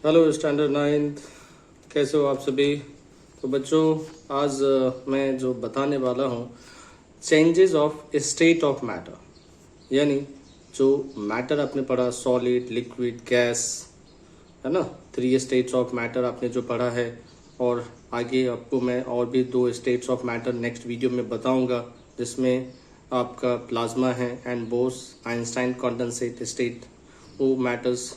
Hello standard ninth, कैसे हो आप सभी। तो बच्चों, आज मैं जो बताने वाला हूँ changes of state of matter, यानी जो मैटर आपने पढ़ा सॉलिड, लिक्विड, गैस, है ना। 3 स्टेट्स ऑफ मैटर आपने जो पढ़ा है, और आगे आपको मैं और भी 2 states of matter next video में बताऊंगा, जिसमें आपका प्लाज्मा है and boss Einstein condensate state, वो मैटर्स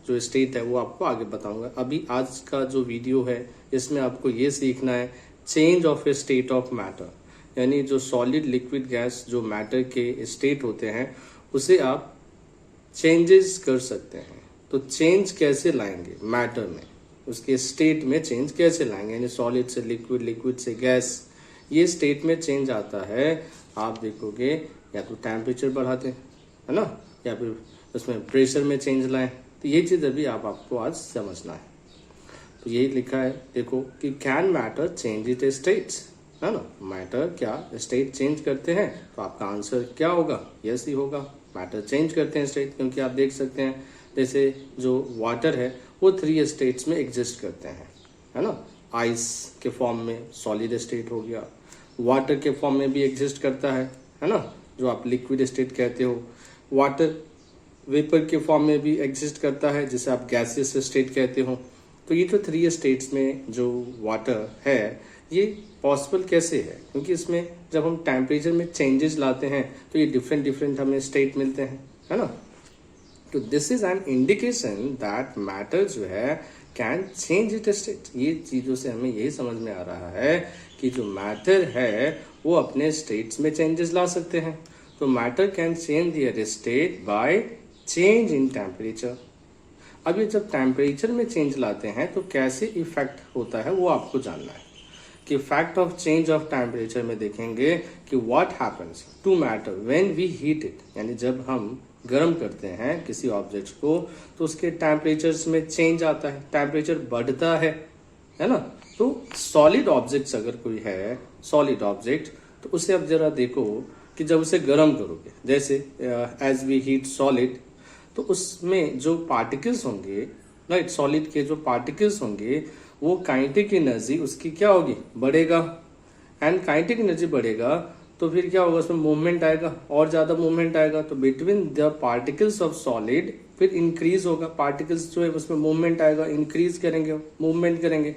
जो स्टेट है वो आपको आगे बताऊंगा। अभी आज का जो वीडियो है इसमें आपको ये सीखना है change of a state of matter, यानी जो सॉलिड, लिक्विड, गैस जो मैटर के स्टेट होते हैं उसे आप चेंजेस कर सकते हैं। तो चेंज कैसे लाएंगे मैटर में, उसके स्टेट में चेंज कैसे लाएंगे, यानी सॉलिड से लिक्विड, लिक्विड से गैस, ये स्टेट में चेंज आता है। आप देखोगे या तो टेम्परेचर बढ़ाते हैं, है ना, या फिर उसमें प्रेशर में चेंज लाएं। तो ये चीज़ अभी आपको आज समझना है। तो यही लिखा है, देखो कि can matter change it states, है ना। मैटर क्या स्टेट चेंज करते हैं, तो आपका आंसर क्या होगा, यस ही होगा। मैटर चेंज करते हैं स्टेट, क्योंकि आप देख सकते हैं जैसे जो वाटर है वो 3 स्टेट्स में एग्जिस्ट करते हैं, है ना। आइस के फॉर्म में सॉलिड स्टेट हो गया, वाटर के फॉर्म में भी एग्जिस्ट करता है ना, जो आप लिक्विड स्टेट कहते हो। वाटर वेपर के फॉर्म में भी एग्जिस्ट करता है, जिसे आप गैसियस स्टेट कहते हो। तो ये जो 3 स्टेट्स में जो वाटर है ये पॉसिबल कैसे है, क्योंकि इसमें जब हम टेम्परेचर में चेंजेस लाते हैं तो ये डिफरेंट डिफरेंट हमें स्टेट मिलते हैं, है ना। तो this is an indication that matter जो है कैन चेंज इट स्टेट। ये चीज़ों से हमें यही समझ में आ रहा है कि जो मैटर है वो अपने स्टेट्स में चेंजेस ला सकते हैं। तो matter can change their state by change in temperature. अब ये जब टेम्परेचर में चेंज लाते हैं तो कैसे इफेक्ट होता है वो आपको जानना है। कि fact of change of temperature में देखेंगे कि what happens to matter when we heat it, यानी जब हम गर्म करते हैं किसी ऑब्जेक्ट को तो उसके टेम्परेचर में चेंज आता है, टेम्परेचर बढ़ता है ना। तो सॉलिड ऑब्जेक्ट्स अगर कोई है, सॉलिड ऑब्जेक्ट, तो उसे अब जरा देखो कि जब उसे गर्म करोगे, जैसे एज वी हीट सॉलिड, तो उसमें जो पार्टिकल्स होंगे, राइट, सॉलिड के जो पार्टिकल्स होंगे वो काइनेटिक एनर्जी उसकी क्या होगी, बढ़ेगा। एंड काइनेटिक एनर्जी बढ़ेगा तो फिर क्या होगा, उसमें मूवमेंट आएगा, और ज्यादा मूवमेंट आएगा, तो between the particles of solid फिर इंक्रीज होगा, पार्टिकल्स जो है उसमें मूवमेंट आएगा, इंक्रीज करेंगे, मूवमेंट करेंगे,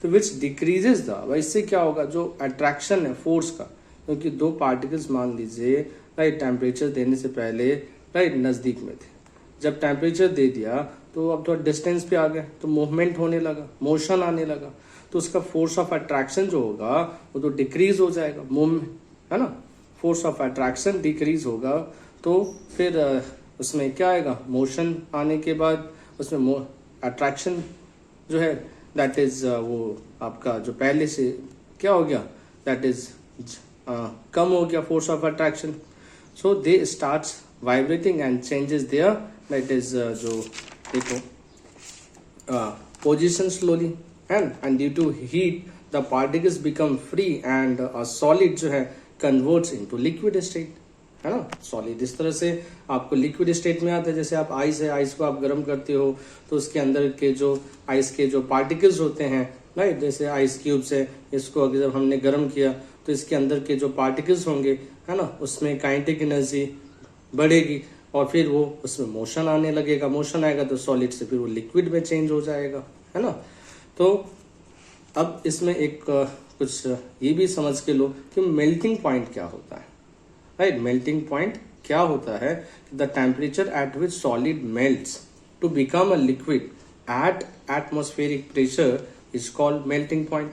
तो विच डिक्रीजेज द, इससे क्या होगा, जो अट्रैक्शन है फोर्स का, क्योंकि 2 पार्टिकल्स मान लीजिए, राइट, टेम्परेचर देने से पहले, राइट, नजदीक में थे, जब टेम्परेचर दे दिया तो अब थोड़ा डिस्टेंस पे आ गया तो मूवमेंट होने लगा, मोशन आने लगा, तो उसका फोर्स ऑफ अट्रैक्शन जो होगा वो तो डिक्रीज हो जाएगा, मूवमेंट, है ना, फोर्स ऑफ अट्रैक्शन डिक्रीज होगा, तो फिर उसमें क्या आएगा, मोशन आने के बाद उसमें अट्रैक्शन जो है दैट इज वो आपका जो पहले से क्या हो गया, दैट इज कम हो गया force of attraction, so they starts vibrating and changes there, that is जो देखो position slowly, and due to heat the particles become free and solid जो है कन्वर्ट्स इनटू लिक्विड स्टेट, है ना। सॉलिड इस तरह से आपको लिक्विड स्टेट में आता है। जैसे आप आइस है, आइस को आप गर्म करते हो तो उसके अंदर के जो आइस के जो पार्टिकल्स होते हैं, राइट, जैसे आइस क्यूब्स है, इसको अगर जब हमने गर्म किया तो इसके अंदर के जो पार्टिकल्स होंगे, है ना, उसमें काइनेटिक एनर्जी बढ़ेगी और फिर वो उसमें मोशन आने लगेगा, मोशन आएगा तो सॉलिड से फिर वो लिक्विड में चेंज हो जाएगा, है ना। तो अब इसमें एक कुछ ये भी समझ के लो कि मेल्टिंग पॉइंट क्या होता है, राइट। मेल्टिंग पॉइंट क्या होता है, the temperature at which solid melts to become a liquid at atmospheric pressure is called melting point,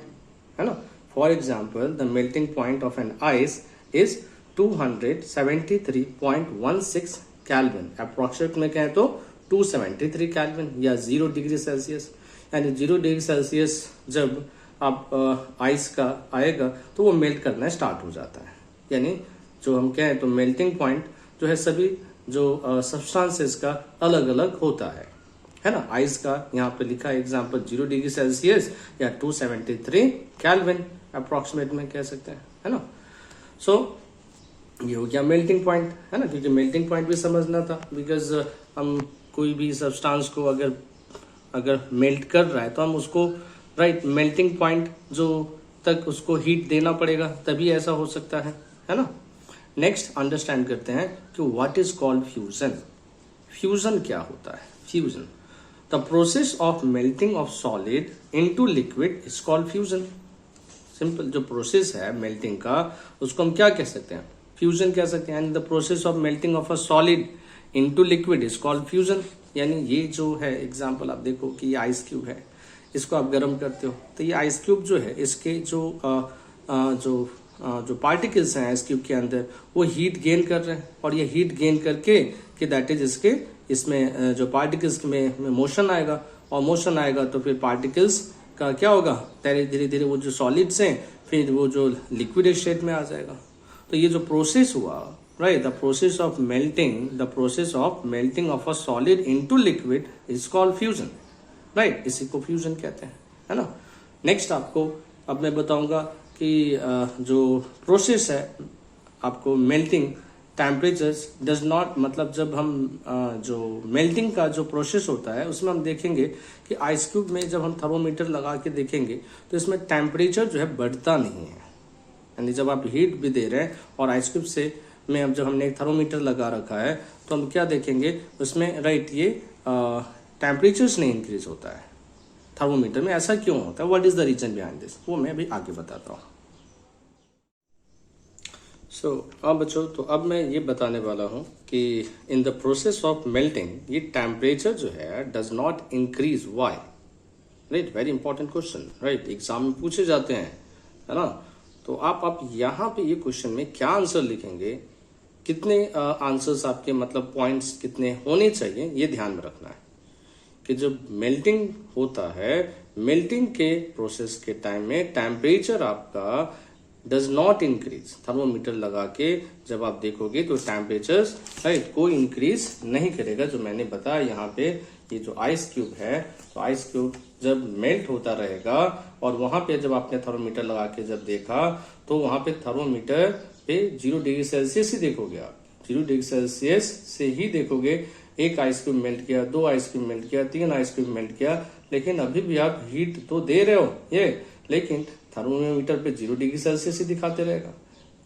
है ना। For example the melting point of an ice is 273.16 kelvin, approximate में कहें तो 273 kelvin या 0 degree Celsius, यानी 0 degree Celsius जब आप ice का आएगा तो वो मेल्ट करना स्टार्ट हो जाता है। यानी जो हम कहें तो मेल्टिंग पॉइंट जो है सभी जो सब्सटेंसेस का अलग अलग होता है ना। आइस का यहाँ पे लिखा है एग्जाम्पल 0 डिग्री सेल्सियस या 273 कैल्विन अप्रोक्सीमेट में कह सकते हैं, है ना। सो ये हो गया मेल्टिंग पॉइंट, है ना, क्योंकि मेल्टिंग पॉइंट भी समझना था, बिकॉज हम कोई भी सब्सटेंस को अगर अगर मेल्ट कर रहा है तो हम उसको राइट मेल्टिंग पॉइंट जो तक उसको हीट देना पड़ेगा, तभी ऐसा हो सकता है ना। नेक्स्ट अंडरस्टैंड करते हैं कि what is called fusion. Fusion क्या होता है? Fusion the process of melting of solid into liquid is called fusion. Simple जो प्रोसेस है मेल्टिंग का, उसको हम क्या कह सकते हैं? फ्यूजन कह सकते हैं। And the process of melting of a solid into liquid is called fusion. यानी ये जो है एग्जांपल आप देखो कि ये आइस क्यूब है, इसको आप गर्म करते हो तो ये आइस क्यूब जो है इसके जो पार्टिकल्स हैं आइस क्यूब के अंदर वो हीट गेन कर रहे हैं, और ये हीट गेन करके कि दैट इज इसमें जो पार्टिकल्स में मोशन आएगा, और मोशन आएगा तो फिर पार्टिकल्स का क्या होगा, धीरे धीरे वो जो सॉलिड्स हैं फिर वो जो लिक्विड स्टेट में आ जाएगा। तो ये जो प्रोसेस हुआ right, the process of melting of a solid into liquid is called fusion right, इसी को फ्यूजन कहते हैं, है ना। नेक्स्ट आपको अब मैं बताऊंगा कि जो प्रोसेस है आपको मेल्टिंग टेम्परेचर्स डज नॉट, मतलब जब हम जो मेल्टिंग का जो प्रोसेस होता है उसमें हम देखेंगे कि आइस क्यूब में जब हम थर्मोमीटर लगा के देखेंगे तो इसमें टेम्परेचर जो है बढ़ता नहीं है। यानी जब आप हीट भी दे रहे हैं और आइस क्यूब से में अब जब हमने एक थर्मोमीटर लगा रखा है तो हम क्या देखेंगे उसमें राइट, ये टेम्परेचर्स नहीं इंक्रीज होता है थर्मोमीटर में। ऐसा क्यों होता है? What is the reason behind this, वो मैं अभी आगे बताता हूँ। अब बच्चों तो अब मैं ये बताने वाला हूँ कि in the process of melting ये टेम्परेचर जो है does not increase, why? Right, very important question right, exam में पूछे जाते हैं, है ना। तो आप यहाँ पे ये क्वेश्चन में क्या आंसर लिखेंगे, कितने आंसर्स आपके मतलब पॉइंट्स कितने होने चाहिए, ये ध्यान में रखना है कि जब मेल्टिंग होता है, मेल्टिंग के प्रोसेस के टाइम में टेम्परेचर आपका डज नॉट इंक्रीज। थर्मोमीटर लगा के जब आप देखोगे तो टेम्परेचर राइट कोई इंक्रीज नहीं करेगा। जो मैंने बताया यहाँ पे ये जो आइस क्यूब है, तो आइस क्यूब जब मेल्ट होता रहेगा और वहां पे जब आपने थर्मोमीटर लगा के जब देखा तो वहां पे थर्मोमीटर पे 0 डिग्री सेल्सियस ही देखोगे आप, 0 डिग्री सेल्सियस से ही देखोगे। एक आइस क्यूब मेल्ट किया, 2 आइस क्यूब मेल्ट किया, 3 आइस क्यूब मेल्ट किया, लेकिन अभी भी आप हीट तो दे रहे हो ये, लेकिन थर्मोमीटर पे 0 डिग्री सेल्सियस ही दिखाते रहेगा।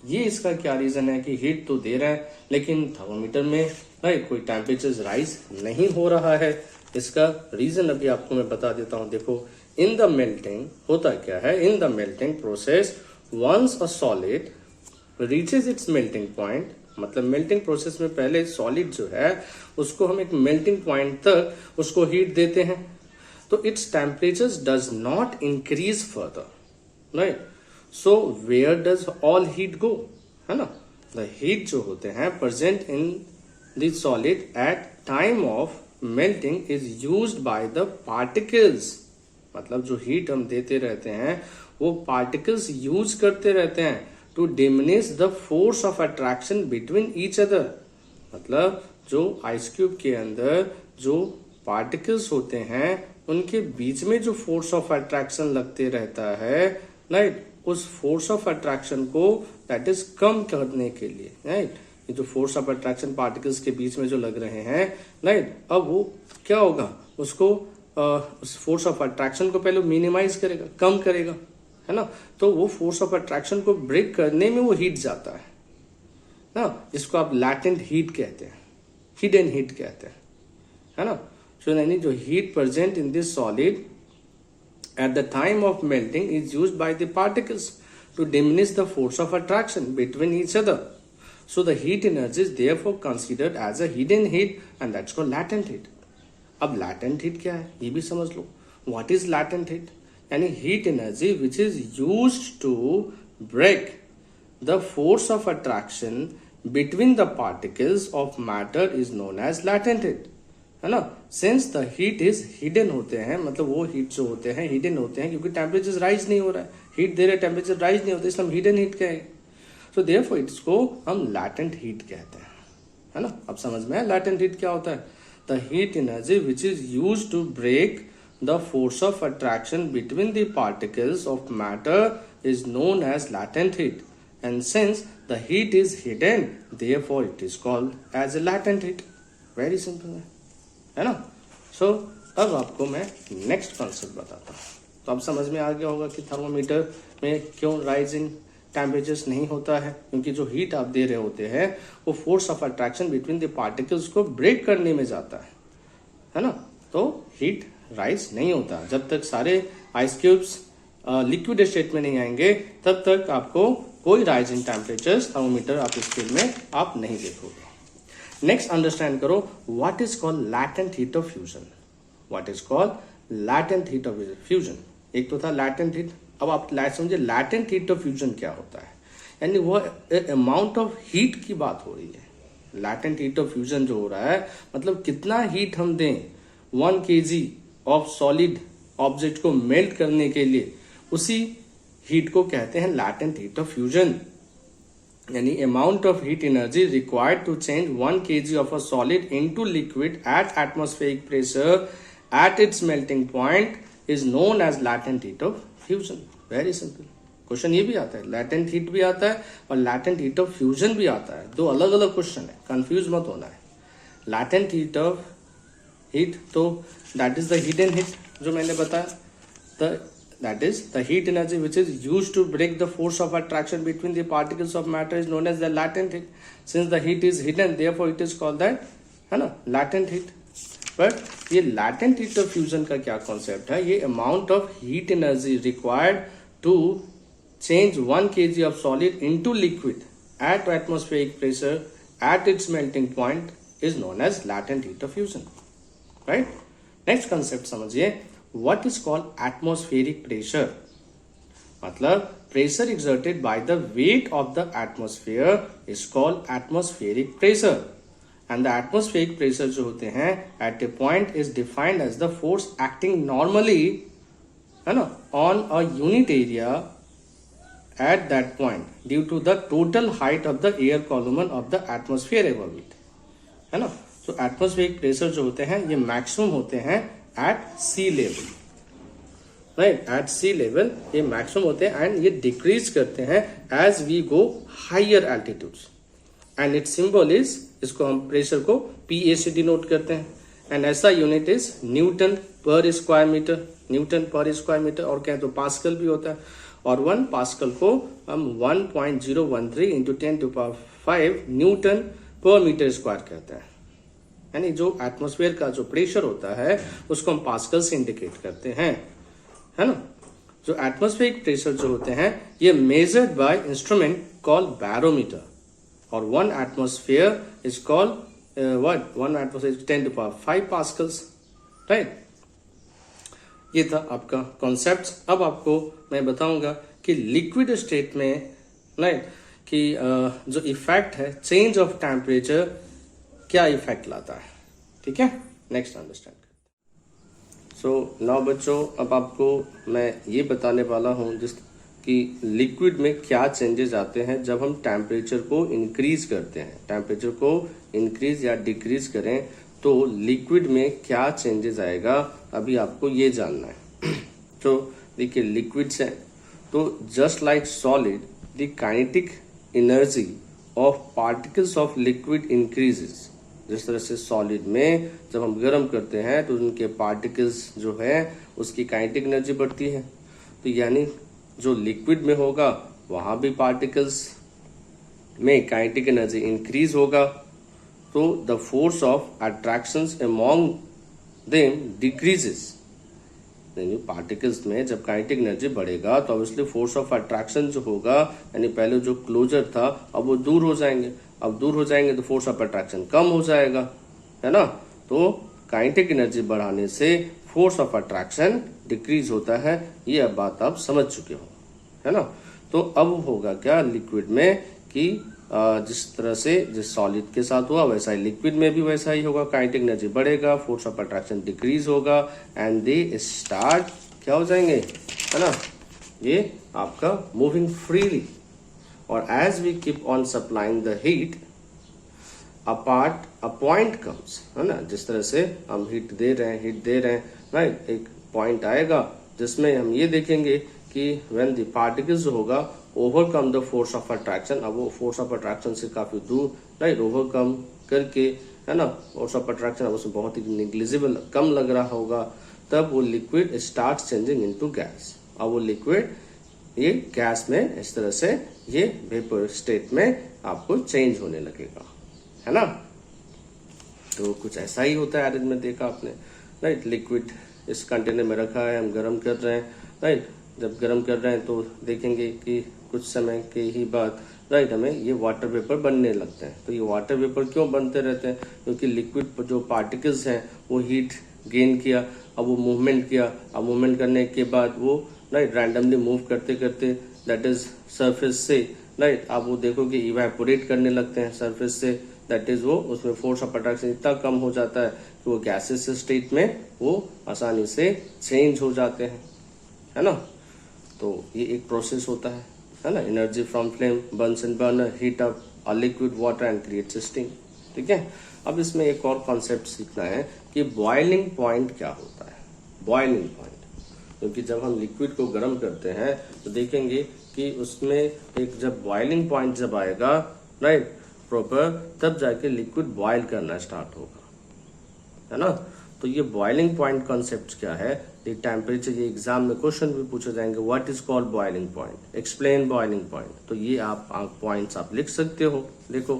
ये इसका क्या रीजन है कि हीट तो दे रहा है लेकिन थर्मोमीटर में राइट कोई टेम्परेचर राइज नहीं हो रहा है। इसका रीजन अभी आपको मैं बता देता हूं। देखो, इन द मेल्टिंग होता क्या है, in the melting process once a solid reaches its melting point, मतलब मेल्टिंग प्रोसेस में पहले सॉलिड जो है उसको हम एक मेल्टिंग पॉइंट तक उसको हीट देते हैं, तो it's temperature does not increase further right. So where does all heat go, है ना। द हीट जो होते हैं present in the solid at time of melting is used by the particles, मतलब जो हीट हम देते रहते हैं वो पार्टिकल्स यूज करते रहते हैं to diminish the force of attraction between each other. मतलब जो आइस क्यूब के अंदर जो पार्टिकल्स होते हैं उनके बीच में जो फोर्स ऑफ अट्रैक्शन लगते रहता है राइट, उस फोर्स ऑफ अट्रैक्शन को दैट इज कम करने के लिए राइट, ये जो फोर्स ऑफ अट्रैक्शन पार्टिकल्स के बीच में जो लग रहे हैं राइट, अब वो क्या होगा, उसको उस फोर्स ऑफ अट्रैक्शन को पहले मिनिमाइज करेगा, कम करेगा, है ना। तो वो फोर्स ऑफ अट्रैक्शन को ब्रेक करने में वो हीट जाता है ना, जिसको आप लैटेंट हीट कहते हैं, हिडन हीट कहते हैं, है ना। सो यानी जो heat present in this solid at the time of melting is used by the particles to diminish the force of attraction between each other. So the heat energy is therefore considered as a hidden heat and that's called latent heat. अब latent heat क्या है ये भी समझ लो। What is latent heat? यानी heat energy which is used to break the force of attraction between the particles of matter is known as latent heat, है ना। Since the heat is hidden होते हैं, मतलब वो हीट जो होते हैं हिडन होते हैं क्योंकि टेम्परेचर राइज नहीं हो रहा है, हीट दे रहे टेम्परेचर राइज नहीं होता, इसलिए हम हिडन हीट कहेंगे। सो देयरफॉर इसको हम लैटेंट हीट कहते हैं, है ना। अब समझ में है लैटेंट हीट क्या होता है। The heat energy which is use to break the force of attraction between the particles of matter is known as latent heat, and since the heat is hidden therefore it is called as a latent heat. Very simple है ना। सो अब आपको मैं next concept बताता हूँ। तो अब समझ में आ गया होगा कि थर्मोमीटर में क्यों राइज इन टेम्परेचर्स नहीं होता है, क्योंकि जो हीट आप दे रहे होते हैं वो force of attraction between the particles को ब्रेक करने में जाता है ना। तो हीट राइज नहीं होता जब तक सारे आइस क्यूब्स लिक्विड स्टेट में नहीं आएंगे, तब तक आपको कोई राइज इन टेम्परेचर्स थर्मोमीटर आप स्केल में आप नहीं देखोगे। नेक्स्ट अंडरस्टैंड करो what is called latent heat of fusion. What is called latent heat of fusion. एक तो था लैटेंट हीट, अब आप समझे लैटेंट हीट ऑफ फ्यूजन क्या होता है, यानी वो अमाउंट ऑफ हीट की बात हो रही है। लैटेंट हीट ऑफ फ्यूजन जो हो रहा है मतलब कितना हीट हम दें 1 kg ऑफ सॉलिड ऑब्जेक्ट को मेल्ट करने के लिए, उसी हीट को कहते हैं लैटेंट हीट ऑफ फ्यूजन। यानी amount of heat energy required to change 1 kg of a solid into liquid at atmospheric pressure at its melting point is known as latent heat of fusion. Very simple question ये भी आता है, latent heat भी आता है और latent heat of fusion भी आता है। दो अलग अलग क्वेश्चन है, कंफ्यूज मत होना है। लैटेंट हीट ऑफ हीट तो that is the hidden heat जो मैंने बताया, that is the heat energy which is used to break the force of attraction between the particles of matter is known as the latent heat. Since the heat is hidden, therefore it is called that है ना latent heat. But ये latent heat of fusion का क्या concept है, ये amount of heat energy required to change 1 kg of solid into liquid at atmospheric pressure at its melting point is known as latent heat of fusion. Right? Next concept समझिए, what is called atmospheric pressure। मतलब pressure exerted by the weight of the atmosphere is called atmospheric pressure, and the atmospheric pressure जो होते हैं at a point is defined as the force acting normally है ना on a unit area at that point due to the total height of the air column of the atmosphere above it है ना। तो atmospheric pressure जो होते हैं ये maximum होते हैं at sea level, right, at sea level ये मैक्सिमम होते हैं एंड ये डिक्रीज करते हैं as we go higher altitudes and its symbol is, इसको हम प्रेशर को पीए से डिनोट करते हैं एंड ऐसा यूनिट इज न्यूटन पर स्क्वायर मीटर। न्यूटन पर स्क्वायर मीटर और कहें तो पास्कल भी होता है, और 1 पास्कल को हम 1.013 इंटू 10⁵ न्यूटन पर मीटर स्क्वायर कहते हैं। यानी जो एटमॉस्फेयर का जो प्रेशर होता है उसको हम पास्कल से इंडिकेट करते हैं, है ना। जो एटमॉस्फेरिक प्रेशर जो होते हैं ये measured by instrument called barometer, और 1 atmosphere is called what 1 atmosphere 10⁵ pascals, right. ये था आपका कॉन्सेप्ट। अब आपको मैं बताऊंगा कि लिक्विड स्टेट में राइट कि जो इफेक्ट है चेंज ऑफ टेम्परेचर क्या इफेक्ट लाता है, ठीक है। Next understand. सो नाउ बच्चों, अब आपको मैं ये बताने वाला हूँ जिस कि लिक्विड में क्या चेंजेस आते हैं जब हम टेम्परेचर को इंक्रीज करते हैं। टेम्परेचर को इंक्रीज या डिक्रीज करें तो लिक्विड में क्या चेंजेस आएगा, अभी आपको ये जानना है। तो देखिए लिक्विड्स है तो just like solid the kinetic energy of particles of liquid increases. जिस तरह से सॉलिड में जब हम गर्म करते हैं तो उनके पार्टिकल्स जो है उसकी काइनेटिक एनर्जी बढ़ती है, तो यानी जो लिक्विड में होगा वहां भी पार्टिकल्स में काइनेटिक एनर्जी इंक्रीज होगा, तो the force of attractions among them decreases. यानी पार्टिकल्स में जब काइनेटिक एनर्जी बढ़ेगा तो ऑब्वियसली फोर्स ऑफ अट्रैक्शन जो होगा, यानी पहले जो क्लोजर था अब वो दूर हो जाएंगे, अब दूर हो जाएंगे तो फोर्स ऑफ अट्रैक्शन कम हो जाएगा, है ना। तो काइनेटिक एनर्जी बढ़ाने से फोर्स ऑफ अट्रैक्शन डिक्रीज होता है, ये अब बात आप समझ चुके हो, है ना। तो अब होगा क्या लिक्विड में कि जिस तरह से जिस सॉलिड के साथ हुआ वैसा ही लिक्विड में भी वैसा ही होगा, काइनेटिक एनर्जी बढ़ेगा, फोर्स ऑफ अट्रैक्शन डिक्रीज होगा एंड दे स्टार्ट क्या हो जाएंगे, है ना, ये आपका मूविंग फ्रीली। और as we keep on supplying the heat a point comes, है ना। जिस तरह से हम हीट दे रहे हैं राइट, एक पॉइंट आएगा जिसमें हम ये देखेंगे कि व्हेन द पार्टिकल्स होगा overcome the force of attraction. अब वो फोर्स ऑफ अट्रैक्शन से काफी दूर राइट ओवरकम करके है ना, फोर्स ऑफ अट्रैक्शन अब उसमें बहुत ही निग्लिजिबल कम लग रहा होगा, तब वो liquid start changing into gas. अब वो लिक्विड ये गैस में इस तरह से ये वेपर स्टेट में आपको चेंज होने लगेगा, है ना। तो कुछ ऐसा ही होता है एरेंज में, देखा आपने, राइट। लिक्विड इस कंटेनर में रखा है, हम गर्म कर रहे हैं, राइट। जब गर्म कर रहे हैं तो देखेंगे कि कुछ समय के ही बाद, राइट, हमें ये वाटर वेपर बनने लगते हैं। तो ये वाटर वेपर क्यों बनते रहते हैं? क्योंकि लिक्विड जो पार्टिकल्स हैं वो हीट गेन किया, अब वो मूवमेंट किया, अब मूवमेंट करने के बाद वो, राइट, रैंडमली मूव करते करते दैट इज सरफेस से, राइट, आप वो देखोगे इवेपोरेट करने लगते हैं सरफेस से, दैट इज वो उसमें फोर्स ऑफ अट्रैक्शन इतना कम हो जाता है कि वो गैसेस स्टेट में वो आसानी से चेंज हो जाते हैं, है ना। तो ये एक प्रोसेस होता है ना। Energy from flame Burns in burner, heat up a liquid water and creates steam, ठीक है। अब इसमें एक और कॉन्सेप्ट सीखना है कि बॉइलिंग पॉइंट क्या होता है। बॉइलिंग पॉइंट, क्योंकि जब हम लिक्विड को गर्म करते हैं तो देखेंगे कि उसमें एक जब बॉइलिंग पॉइंट जब आएगा, राइट, प्रॉपर, तब जाके लिक्विड बॉयल करना स्टार्ट होगा, है ना। तो ये बॉइलिंग पॉइंट कॉन्सेप्ट क्या है, ये टेम्परेचर, ये एग्जाम में क्वेश्चन भी पूछे जाएंगे, what is called boiling point, explain boiling point. तो ये आप पॉइंट्स आप लिख सकते हो। देखो,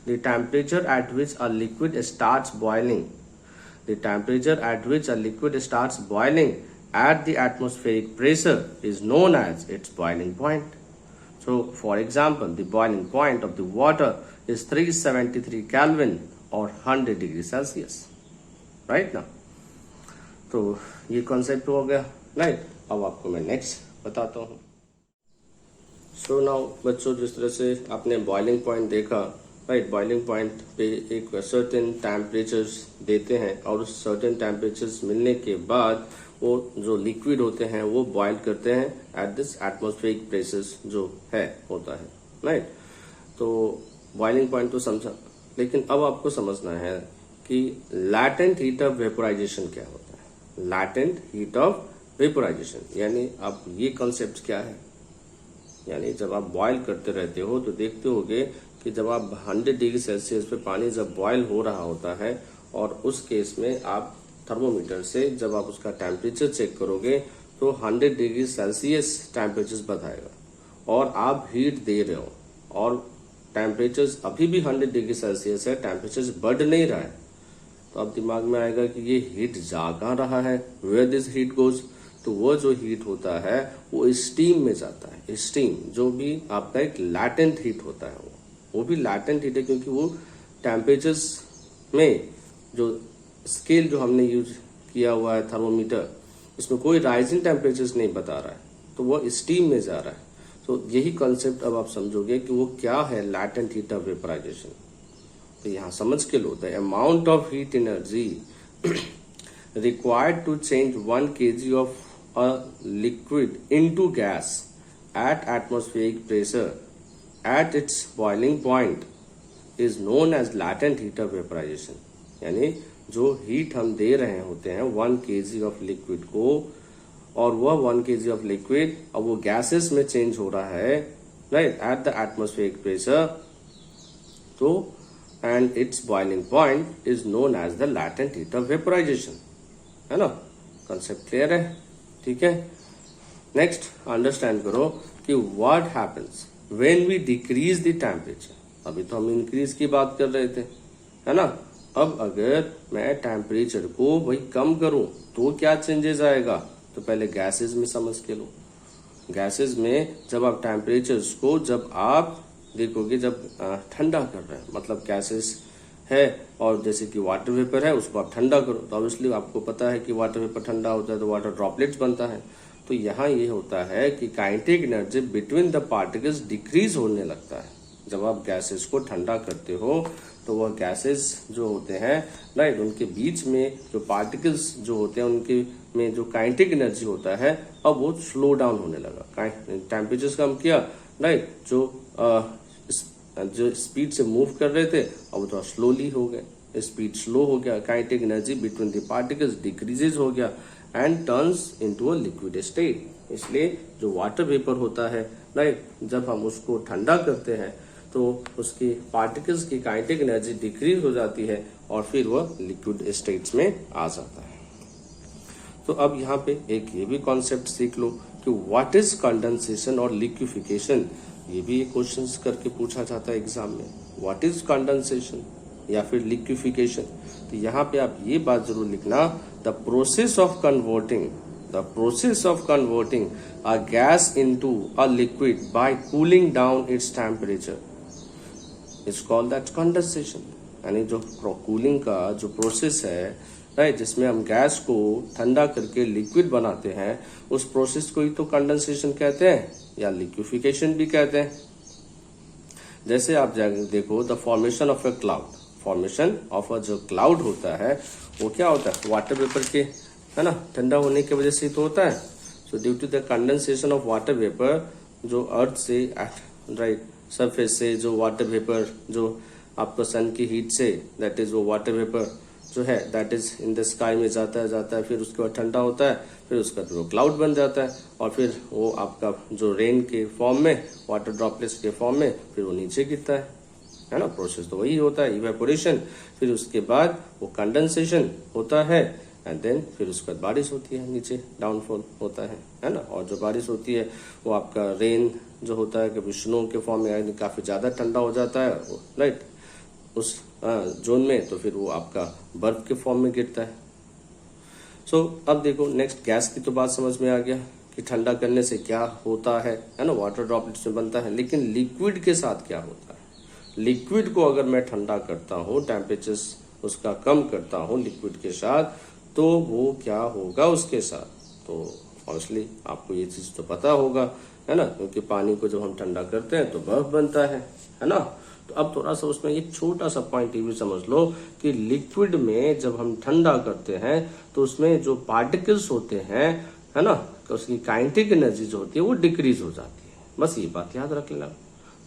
the temperature at which a liquid starts boiling, the temperature at which a liquid starts boiling at the atmospheric pressure is known as its boiling point. So, for example, the boiling point of the water is 373 Kelvin or 100 degrees Celsius. Right now. तो ये concept हो गया, right. अब आपको मैं next बताता हूँ। So now बच्चों, जिस तरह से आपने बॉइलिंग पॉइंट देखा, राइट, बॉइलिंग पॉइंट पे एक सर्टेन टेम्परेचर्स देते हैं और उस सर्टेन टेम्परेचर्स मिलने के बाद वो जो लिक्विड होते हैं वो बॉयल करते हैं एट दिस एटमॉस्फेरिक प्रेशर्स जो है होता है, राइट। तो बॉइलिंग पॉइंट तो समझा, लेकिन अब आपको समझना है कि लैटेंट हीट ऑफ वेपोराइजेशन क्या होता है। लैटेंट हीट ऑफ वेपोराइजेशन यानी अब ये कॉन्सेप्ट क्या है, यानी जब आप बॉयल करते रहते हो तो देखते होगे कि जब आप 100 डिग्री सेल्सियस पे पानी जब बॉयल हो रहा होता है और उस केस में आप थर्मोमीटर से जब आप उसका टेम्परेचर चेक करोगे तो 100 डिग्री सेल्सियस टेम्परेचर बताएगा और आप हीट दे रहे हो और टेम्परेचर अभी भी 100 डिग्री सेल्सियस है, टेम्परेचर बढ़ नहीं रहा है। तो अब दिमाग में आएगा कि ये हीट जा कहाँ रहा है, वेयर दिस हीट गोज। तो वो जो हीट होता है वो स्टीम में जाता है। स्टीम जो भी आपका एक लैटेंट हीट होता है वो भी लैटेंट हीट है, क्योंकि वो टेम्परेचर्स में जो स्केल जो हमने यूज किया हुआ है थर्मोमीटर, इसमें कोई राइजिंग टेम्परेचर्स नहीं बता रहा है, तो वो स्टीम में जा रहा है। तो यही कॉन्सेप्ट अब आप समझोगे कि वो क्या है लैटेंट हीट ऑफ वेपराइजेशन। तो यहाँ समझ के लो, the amount of heat energy required to change 1 kg of a liquid into gas at atmospheric pressure at its boiling point is known as latent heat of vaporization। यानी जो heat हम दे रहे होते हैं 1 kg ऑफ लिक्विड को, और वह 1 kg of liquid अब वो गैसेस में चेंज हो रहा है, right, at the atmospheric pressure, तो and it's boiling point is known as the latent heat of vaporisation, है ना। कंसेप्ट क्लियर है, ठीक है। नेक्स्ट अंडरस्टैंड करो कि what happens when we decrease the temperature. अभी तो हम इंक्रीज की बात कर रहे थे, है ना। अब अगर मैं टेम्परेचर को वही कम करूं तो क्या चेंजेस आएगा, तो पहले गैसेस में समझ के लो। गैसेस में जब आप टेम्परेचर्स को जब आप देखोगे जब ठंडा कर रहे हैं, मतलब गैसेस है और जैसे कि वाटर वेपर है उसको आप ठंडा करो, तो ऑब्वियसली आपको पता है कि वाटर वेपर ठंडा होता है तो वाटर ड्रॉपलेट्स बनता है। तो यहाँ ये होता है कि kinetic energy between the particles decrease होने लगता है। जब आप गैसेस को ठंडा करते हो तो वह गैसेस जो होते हैं, राइट, उनके बीच में जो पार्टिकल्स जो होते हैं उनके में जो काइनेटिक एनर्जी होता है अब वो स्लो डाउन होने लगा। टेम्परेचर कम किया, राइट, जो स्पीड से मूव कर रहे थे अब वो थोड़ा स्लोली हो गए, स्पीड स्लो हो गया, kinetic energy between the particles decreases हो गया and turns into a liquid state. इसलिए जो वाटर वेपर होता है, राइट, जब हम उसको ठंडा करते हैं तो उसकी पार्टिकल्स की काइनेटिक एनर्जी डिक्रीज हो जाती है और फिर वह लिक्विड स्टेट्स में आ जाता है। तो अब यहाँ पे एक ये भी कॉन्सेप्ट सीख लो कि व्हाट इज कंडेंसेशन और लिक्विफिकेशन। ये भी एक क्वेश्चन करके पूछा जाता है एग्जाम में, व्हाट इज कंडेंसेशन या फिर लिक्विफिकेशन। तो यहाँ पे आप ये बात जरूर लिखना, the process of converting a gas into a liquid bye cooling down its temperature is called that condensation. यानी जो कूलिंग का जो प्रोसेस है, राइट, जिसमें हम गैस को ठंडा करके लिक्विड बनाते हैं, उस प्रोसेस को ही तो कंडेंसेशन कहते हैं या लिक्विफिकेशन भी कहते हैं। जैसे आप देखो, the formation of a cloud, formation of a जो क्लाउड होता है वो क्या होता है, वाटर वेपर के, है ना, ठंडा होने की वजह से तो होता है। So due to the condensation of water vapour, जो अर्थ से, राइट, सरफेस से जो वाटर वेपर जो आपको सन की हीट से, दैट इज वो वाटर वेपर जो है that is in the sky में जाता है, फिर उसके बाद ठंडा होता है, फिर उसका वो क्लाउड बन जाता है, और फिर वो आपका जो रेन के फॉर्म में, वाटर ड्रॉपलेट्स के फॉर्म में फिर वो नीचे गिरता है ना। प्रोसेस तो वही होता है, इवेपोरेशन, फिर उसके बाद वो कंडेंसेशन होता है, एंड देन फिर उसके बाद बारिश होती है, नीचे डाउनफॉल होता है ना। और जो बारिश होती है वो आपका रेन जो होता है कभी स्नो के फॉर्म में, यानी काफी ज्यादा ठंडा हो जाता है, राइट, उस जोन में, तो फिर वो आपका बर्फ के फॉर्म में गिरता है। सो अब देखो नेक्स्ट, गैस की तो बात समझ में आ गया कि ठंडा करने से क्या होता है ना, वाटर ड्रॉपलेट्स में बनता है। लेकिन लिक्विड के साथ क्या होता है, लिक्विड को अगर मैं ठंडा करता हूँ, टेम्परेचर उसका कम करता हूँ लिक्विड के साथ, तो वो क्या होगा उसके साथ। तो ऑब्वियसली आपको ये चीज तो पता होगा, है ना, क्योंकि पानी को जब हम ठंडा करते हैं तो बर्फ बनता है ना। तो अब थोड़ा सा उसमें एक छोटा सा पॉइंट ये भी समझ लो कि लिक्विड में जब हम ठंडा करते हैं तो उसमें जो पार्टिकल्स होते हैं, है ना, तो उसकी काइनेटिक एनर्जी जो होती है वो डिक्रीज हो जाती है। बस ये बात याद रख लेना,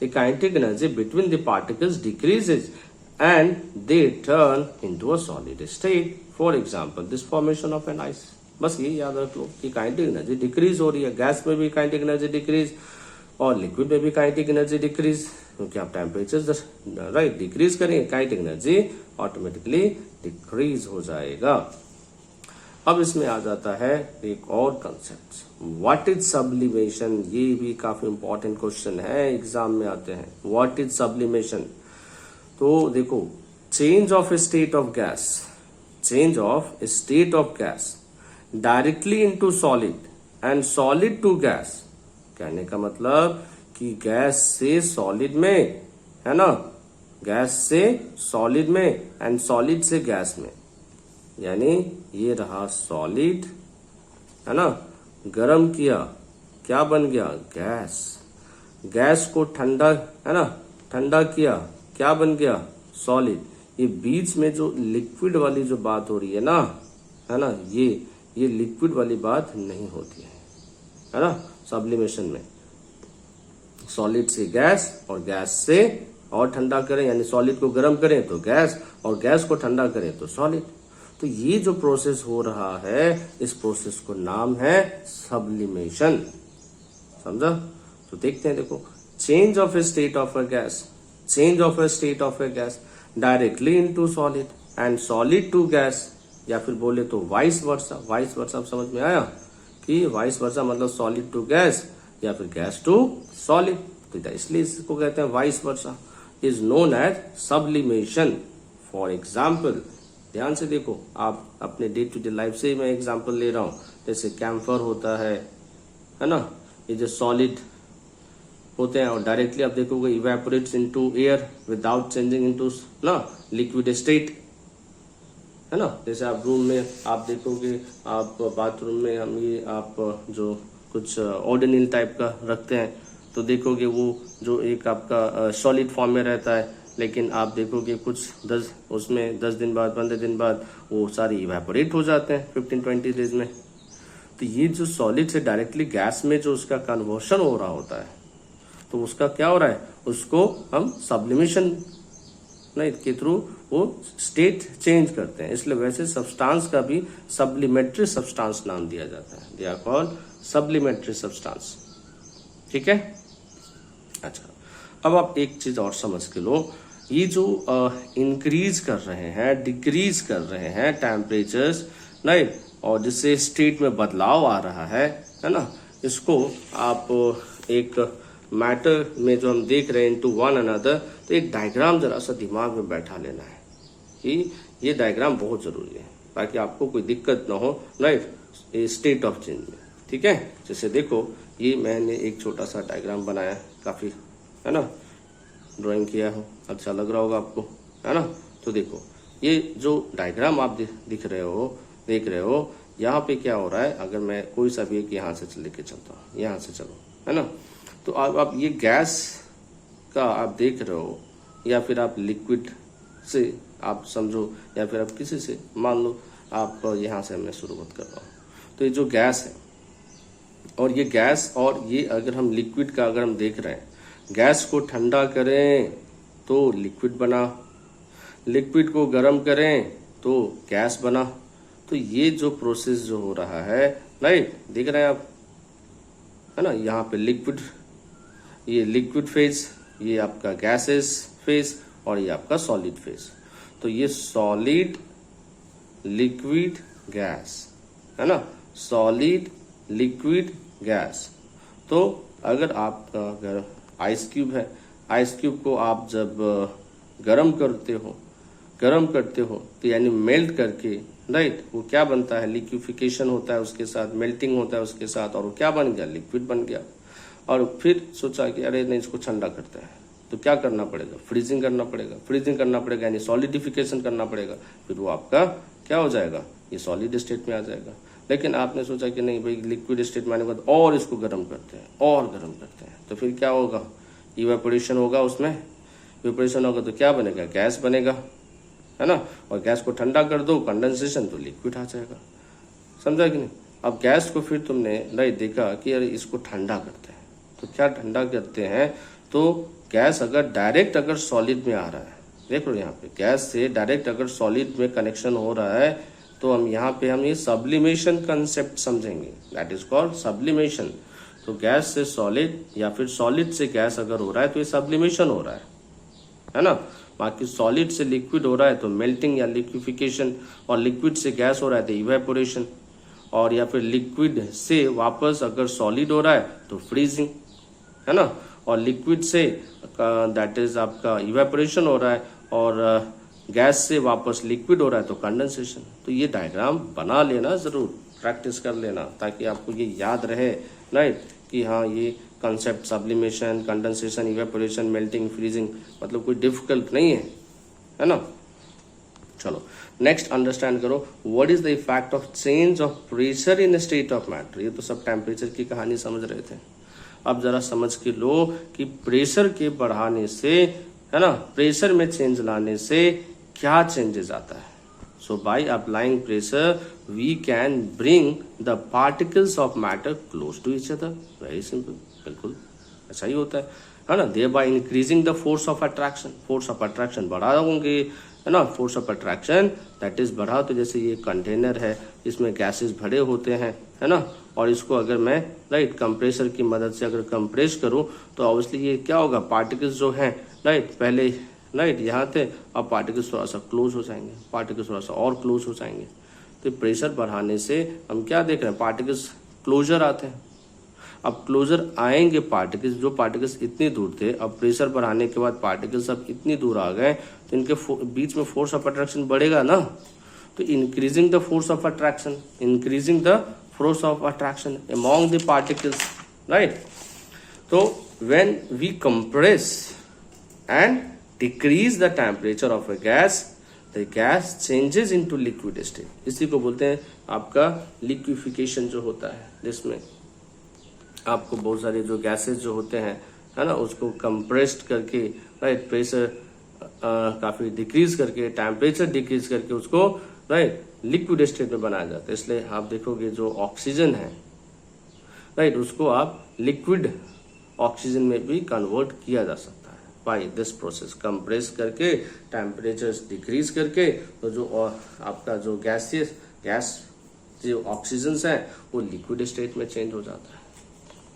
the kinetic energy between the particles decreases and they turn into a solid state, for example this formation of an ice. बस ये याद रख लो कि काइनेटिक एनर्जी डिक्रीज हो रही है, गैस में भी काइनेटिक एनर्जी डिक्रीज और लिक्विड में भी काइनेटिक एनर्जी डिक्रीज, क्योंकि आप टेम्परेचर राइट डिक्रीज करेंगे, काइनेटिक एनर्जी ऑटोमेटिकली डिक्रीज हो जाएगा। अब इसमें आ जाता है एक और कंसेप्ट, व्हाट इज सब्लिमेशन। ये भी काफी इंपॉर्टेंट क्वेश्चन है, एग्जाम में आते हैं। व्हाट इज सब्लिमेशन, तो देखो, change of state of gas, change of state of gas directly into solid and solid to gas. कहने का मतलब कि गैस से सॉलिड में, है ना, गैस से सॉलिड में एंड सॉलिड से गैस में, यानी ये रहा सॉलिड, है ना, गरम किया, क्या बन गया, गैस, गैस को ठंडा, है ना, ठंडा किया, क्या बन गया, सॉलिड। ये बीच में जो लिक्विड वाली जो बात हो रही है ना, है ना, ये लिक्विड वाली बात नहीं होती है ना, सब्लिमेशन में। सॉलिड से गैस और गैस से और ठंडा करें, यानी सॉलिड को गर्म करें तो गैस, और गैस को ठंडा करें तो सॉलिड। तो ये जो प्रोसेस हो रहा है, इस प्रोसेस को नाम है सब्लिमेशन। समझा? तो देखते हैं, देखो, change of a state of a gas, change of a state of a gas directly into solid and solid to gas, या फिर बोले तो वाइस वर्सा। वाइस वर्सा समझ में आया कि वाइस वर्सा मतलब सॉलिड टू गैस या फिर गैस टू सॉलिड, तो इसलिए इसको कहते हैं vice versa, is known as sublimation. For example, ध्यान से देखो, आप अपने डे टू डे लाइफ से ही मैं एग्जाम्पल ले रहा हूँ। जैसे कैम्फर होता है ना, ये जो सॉलिड होते हैं और डायरेक्टली आप देखोगे evaporates into air without changing into ना लिक्विड स्टेट, है ना। जैसे आप रूम में आप देखोगे, आप बाथरूम में हम ये आप जो कुछ ऑर्डिनल टाइप का रखते हैं तो देखोगे वो जो एक आपका सॉलिड फॉर्म में रहता है, लेकिन आप देखोगे कुछ 10 दिन बाद 15 दिन बाद वो सारे इवेपोरेट हो जाते हैं 15-20 डेज में। तो ये जो सॉलिड से डायरेक्टली गैस में जो उसका कन्वर्शन हो रहा होता है, तो उसका क्या हो रहा है, उसको हम सब्लिमेशन के थ्रू वो स्टेट चेंज करते हैं। इसलिए वैसे सब्सटेंस का भी सब्लिमेंट्री सब्सटेंस नाम दिया जाता है, दे आर कॉल्ड सब्लिमेंट्री सब्सटेंस। ठीक है, अच्छा, अब आप एक चीज और समझ के लो ये जो इंक्रीज कर रहे हैं, डिक्रीज कर रहे हैं टेम्परेचर्स, राइट, और जिससे स्टेट में बदलाव आ रहा है ना, इसको आप एक मैटर में जो हम देख रहे हैं इनटू वन अनदर, तो एक डायग्राम जरा सा दिमाग में बैठा लेना है कि ये डायग्राम बहुत जरूरी है ताकि आपको कोई दिक्कत ना हो, राइट, स्टेट ऑफ चेंज में। ठीक है, जैसे देखो ये मैंने एक छोटा सा डायग्राम बनाया, काफी है ना, ड्राइंग किया हो, अच्छा लग रहा होगा आपको, है ना। तो देखो ये जो डायग्राम आप देख रहे हो, यहाँ पे क्या हो रहा है, अगर मैं कोई सा भी एक यहाँ से लेके चलता हूँ, यहाँ से चलो, है ना, तो आप ये गैस का आप देख रहे हो, या फिर आप लिक्विड से आप समझो, या फिर आप किसी से, मान लो आप यहाँ से मैं शुरुआत कर रहा हूँ, तो ये जो गैस है और ये गैस, और ये अगर हम लिक्विड का अगर हम देख रहे हैं, गैस को ठंडा करें तो लिक्विड बना, लिक्विड को गर्म करें तो गैस बना। तो ये जो प्रोसेस जो हो रहा है, राइट, देख रहे हैं आप, है ना, यहाँ पे लिक्विड, ये लिक्विड फेज, ये आपका गैसेस फेज, और ये आपका सॉलिड फेज। तो ये सॉलिड लिक्विड गैस, है ना, सॉलिड लिक्विड गैस। तो अगर आपका अगर आइस क्यूब है, आइस क्यूब को आप जब गर्म करते हो तो यानी मेल्ट करके, राइट, वो क्या बनता है, लिक्विफिकेशन होता है उसके साथ, मेल्टिंग होता है उसके साथ, और वो क्या बन गया, लिक्विड बन गया। और फिर सोचा कि अरे नहीं, इसको ठंडा करते हैं, तो क्या करना पड़ेगा, फ्रीजिंग करना पड़ेगा, यानी सॉलिडिफिकेशन करना पड़ेगा, फिर वो आपका क्या हो जाएगा, ये सॉलिड स्टेट में आ जाएगा। लेकिन आपने सोचा कि नहीं भाई, लिक्विड स्टेट में आने के बाद और इसको गर्म करते हैं, तो फिर क्या होगा, इवेपोरेशन होगा, उसमें इवेपोरेशन होगा तो क्या बनेगा, गैस बनेगा, है ना, और गैस को ठंडा कर दो, कंडेंसेशन, तो लिक्विड आ जाएगा। समझा कि नहीं। अब गैस को फिर तुमने राइट देखा कि अरे इसको ठंडा करते हैं, तो क्या ठंडा करते हैं, तो गैस अगर डायरेक्ट अगर सॉलिड में आ रहा है, देख लो यहाँ पे गैस से डायरेक्ट अगर सॉलिड में कनेक्शन हो रहा है, तो हम यहाँ पे हम ये सब्लिमेशन कंसेप्ट समझेंगे, दैट इज कॉल्ड सब्लिमेशन। तो गैस से सॉलिड या फिर सॉलिड से गैस अगर हो रहा है तो ये सब्लिमेशन हो रहा है ना। बाकी सॉलिड से लिक्विड हो रहा है तो मेल्टिंग या लिक्विफिकेशन, और लिक्विड से गैस हो रहा है तो इवेपोरेशन, और या फिर लिक्विड से वापस अगर सॉलिड हो रहा है तो फ्रीजिंग, है ना, और लिक्विड से दैट इज आपका इवेपोरेशन हो रहा है, और गैस से वापस लिक्विड हो रहा है तो कंडेंसेशन। तो ये डायग्राम बना लेना, जरूर प्रैक्टिस कर लेना, ताकि आपको ये याद रहे, राइट, कि हाँ ये concept sublimation, condensation, evaporation, melting, freezing, मतलब कोई डिफिकल्ट नहीं है ना। चलो नेक्स्ट अंडरस्टैंड करो, what is the effect of change of pressure in state of matter. ये तो सब टेम्परेचर की कहानी समझ रहे थे, अब जरा समझ के लो कि प्रेशर के बढ़ाने से, है ना, प्रेशर में चेंज लाने से क्या चेंजेस आता है। So by applying pressure we can bring the particles of matter close to each other, very simple, बिल्कुल ऐसा ही होता है ना। Thereby increasing the force of attraction बढ़ा होंगे, है ना, force of attraction that is बढ़ा। तो जैसे ये कंटेनर है, इसमें गैसेस भरे होते हैं, है ना, और इसको अगर मैं राइट कंप्रेसर की मदद से अगर कंप्रेस करूं तो ऑब्वियसली ये क्या होगा, पार्टिकल्स जो हैं, राइट, पहले राइट यहाँ थे, अब पार्टिकल्स थोड़ा सा क्लोज हो जाएंगे, पार्टिकल्स थोड़ा सा और क्लोज हो जाएंगे। तो प्रेशर बढ़ाने से हम क्या देख रहे हैं, पार्टिकल्स क्लोजर आते हैं। अब क्लोजर आएंगे पार्टिकल्स, जो पार्टिकल्स इतनी दूर थे, अब प्रेशर बढ़ाने के बाद पार्टिकल्स अब इतनी दूर आ गए, तो इनके बीच में फोर्स ऑफ अट्रैक्शन बढ़ेगा ना। तो increasing the force of attraction among the particles, right? So when we compress and decrease the temperature of a gas, the gas changes into liquid state. इसी को बोलते हैं आपका लिक्विफिकेशन जो होता है, जिसमें आपको बहुत सारे जो गैसेस जो होते हैं, है ना, उसको कंप्रेस्ड करके, राइट, प्रेशर काफी डिक्रीज करके, टेम्परेचर डिक्रीज करके उसको राइट लिक्विड स्टेट में बनाया जाता है। इसलिए आप देखोगे जो ऑक्सीजन है, राइट, उसको आप लिक्विड ऑक्सीजन में भी कन्वर्ट किया जा सकता है बाय दिस प्रोसेस, कंप्रेस करके, टेम्परेचर डिक्रीज करके। तो जो आपका जो गैस जो ऑक्सीजन है वो लिक्विड स्टेट में चेंज हो जाता है।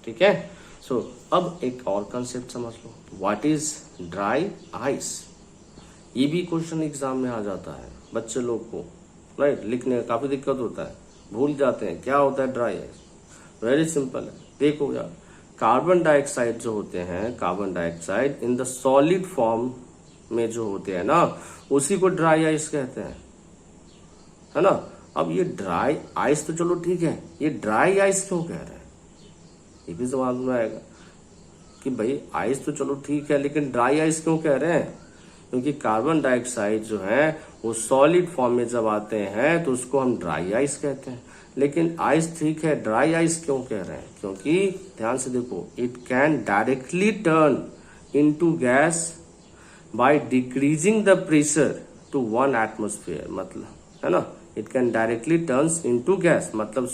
ठीक है, सो अब एक और कंसेप्ट समझ लो, व्हाट इज ड्राई आइस। ये भी क्वेश्चन एग्जाम में आ जाता है बच्चे लोग को, राइट। लिखने में काफी दिक्कत होता है, भूल जाते हैं क्या होता है ड्राई आइस। वेरी सिंपल है, देखो यार, कार्बन डाइऑक्साइड जो होते हैं, carbon dioxide in the solid form में जो होते हैं ना, उसी को ड्राई आइस कहते हैं, है ना। अब ये ड्राई आइस तो चलो ठीक है, ये ड्राई आइस क्यों कह रहे हैं, ये भी समझ में आएगा कि भाई आइस तो चलो ठीक है, लेकिन ड्राई आइस क्यों कह रहे हैं। क्योंकि कार्बन डाइऑक्साइड जो है वो सॉलिड फॉर्म में जब आते हैं तो उसको हम ड्राई आइस कहते हैं। लेकिन आइस ठीक है, ड्राई आइस क्यों कह रहे हैं, क्योंकि ध्यान से देखो, it can directly turn into gas by decreasing the pressure to 1 atmosphere, मतलब, है ना। It can directly turns into gas, मतलब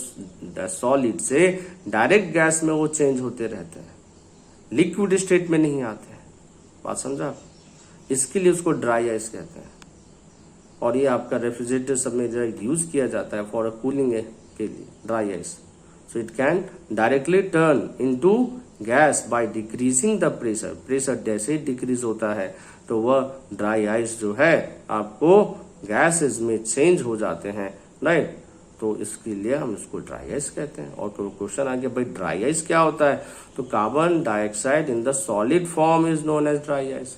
सॉलिड से डायरेक्ट गैस में वो चेंज होते रहते हैं, लिक्विड स्टेट में नहीं आते हैं। बात समझा, इसके लिए उसको ड्राई आइस कहते हैं। और ये आपका रेफ्रिजरेटर सब में जो यूज किया जाता है फॉर कूलिंग के लिए, dry ice. So it can directly turn into gas by decreasing the pressure, pressure जैसे ही डिक्रीज होता है तो वह ड्राई आइस जो है आपको गैसेस में चेंज हो जाते हैं, राइट। तो इसके लिए हम इसको ड्राई आइस कहते हैं। और क्वेश्चन आ गया भाई ड्राई आइस क्या होता है, तो carbon dioxide in the solid form is known as dry ice,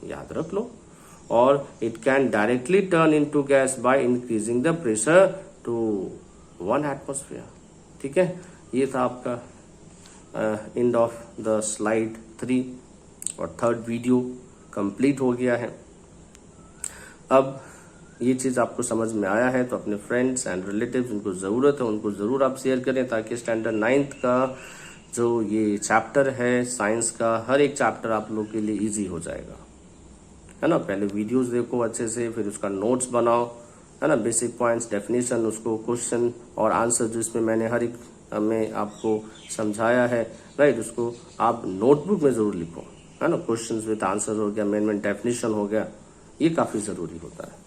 याद रख लो। और it can directly turn into gas by increasing the pressure to 1 atmosphere. ठीक है, ये था आपका एंड ऑफ द स्लाइड 3 और थर्ड वीडियो कंप्लीट हो गया है। अब ये चीज आपको समझ में आया है तो अपने फ्रेंड्स एंड रिलेटिव्स, उनको जरूरत है उनको जरूर आप शेयर करें, ताकि स्टैंडर्ड 9th का जो ये चैप्टर है साइंस का, हर एक चैप्टर आप लोग के लिए इजी हो जाएगा, है ना। पहले वीडियोस देखो अच्छे से, फिर उसका नोट्स बनाओ, है ना। बेसिक पॉइंट्स, डेफिनेशन, उसको क्वेश्चन और आंसर जो इसमें मैंने हर एक में आपको समझाया है, राइट, उसको आप नोटबुक में जरूर लिखो, है ना। क्वेश्चन विद आंसर हो गया, मेन डेफिनेशन हो गया, ये काफी जरूरी होता है,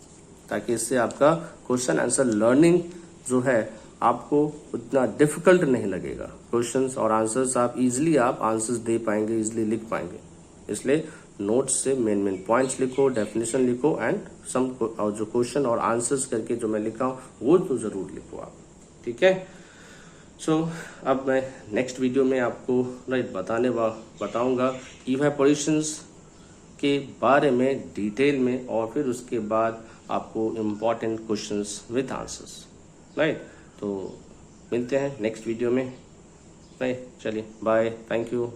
ताकि इससे आपका क्वेश्चन आंसर लर्निंग जो है आपको उतना डिफिकल्ट नहीं लगेगा। क्वेश्चंस और आंसर्स आप इजीली आप आंसर्स दे पाएंगे, इजीली लिख पाएंगे। इसलिए नोट्स से मेन पॉइंट्स लिखो, डेफिनेशन लिखो एंड सम जो क्वेश्चन और आंसर्स करके जो मैं लिखा हूँ वो तो जरूर लिखो आप, ठीक है। सो अब मैं नेक्स्ट वीडियो में आपको राइट बताऊंगा इवेपोरेशंस के बारे में डिटेल में, और फिर उसके बाद आपको important questions with answers, right. तो मिलते हैं नेक्स्ट वीडियो में, राइट। चलिए बाय, थैंक यू।